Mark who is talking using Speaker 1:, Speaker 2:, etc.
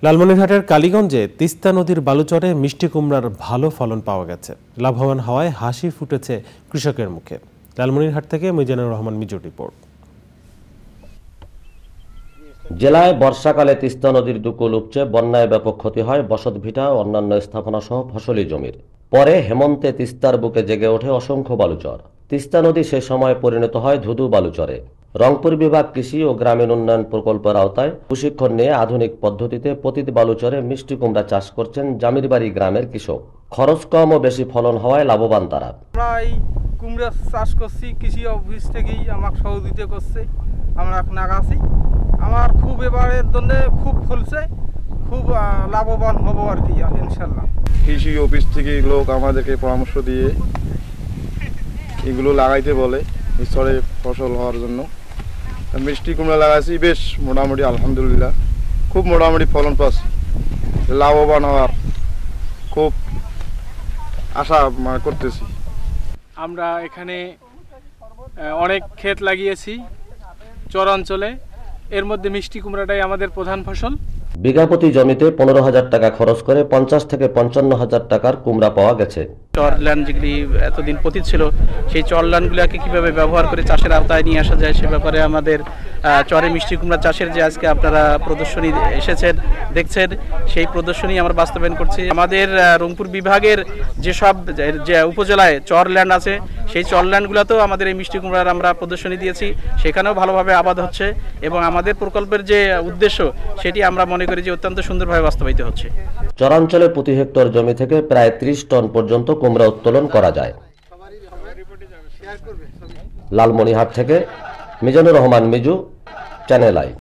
Speaker 1: লালমনিরহাটের কালীগঞ্জে তিস্তা নদীর বালুচরে মিষ্টি কুমড়ার ভালো ফলন পাওয়া গেছে। লাভবান হওয়ায় হাসি ফুটেছে কৃষকের মুখে। লালমনিরহাট থেকে মিজানুর রহমান মিজুর রিপোর্ট।
Speaker 2: জেলায় বর্ষাকালে তিস্তা নদীর দুকুল উপচে বন্যায় ব্যাপক ক্ষতি হয় বসতভিটা ও অন্যান্য স্থাপনা সহ ফসলি জমির। পরে হেমন্তে তিস্তার বুকে জেগে ওঠে অসংখ্য বালুচর। তিস্তা নদী সে সময় পরিণত হয় ধুধু বালুচরে। রংপুর বিভাগ কৃষি ও গ্রামীণ উন্নয়ন প্রকল্পের আওতায় প্রশিক্ষণ নিয়ে আধুনিক পদ্ধতিতে পতিত বালুচরে মিষ্টি কুমড়া চাষ করছেন জামিরবাড়ি গ্রামের কৃষক। খরচ কম ও বেশি ফলন হওয়ায় লাভবান তারা।
Speaker 3: আমরা এই কুমড়া চাষ করছি, কৃষি অফিস থেকেই আমাকে সহযোগিতা করছে। আমরা এখন আগাছি, আমার খুব এবারের জন্য খুব ফলছে, খুব লাভবান হব আর কি ইনশাল্লাহ।
Speaker 4: কৃষি অফিস থেকে লোক আমাদেরকে পরামর্শ দিয়ে এগুলো লাগাইতে বলে মিশ্রে ফসল হওয়ার জন্য। মিষ্টি কুমড়া লাগাইছি, বেশ মোটামুটি আলহামদুলিল্লাহ খুব মোটামুটি ফলন পাচ্ছি। লাভবান হওয়ার খুব আশা করতেছি।
Speaker 3: আমরা এখানে অনেক ক্ষেত লাগিয়েছি চরাঞ্চলে, এর মধ্যে মিষ্টি কুমড়াটাই আমাদের প্রধান ফসল।
Speaker 2: বিঘাপতি জমিতে 15,000 টাকা খরচ করে 50 থেকে 55,000 টাকার কুমড়া পাওয়া গেছে।
Speaker 5: চরল্যান্ড যেগুলি এতদিন পতিত ছিল, সেই চরল্যান্ডগুলোকে কিভাবে ব্যবহার করে চাষের আওতায় নিয়ে আসা যায় সে ব্যাপারে আমাদের চরে মিষ্টি কুমড়া চাষের যে আজকে আপনারা প্রদর্শনী এসেছেন দেখছেন, সেই প্রদর্শনী আমরা বাস্তবায়ন করছি। আমাদের রংপুর বিভাগের যেসব যে উপজেলায় চরল্যান্ড আছে, সেই চরল্যান্ডগুলোতেও আমাদের এই মিষ্টি কুমড়ার আমরা প্রদর্শনী দিয়েছি, সেখানেও ভালোভাবে আবাদ হচ্ছে এবং আমাদের প্রকল্পের যে উদ্দেশ্য সেটি আমরা মনে করি যে অত্যন্ত সুন্দরভাবে বাস্তবায়িত হচ্ছে।
Speaker 2: চরাঞ্চলে প্রতি হেক্টর জমি থেকে প্রায় 30 টন পর্যন্ত কুমড়া উত্তোলন করা যায়। লালমনিরহাট থেকে মিজানুর রহমান মিজু, চ্যানেল আই।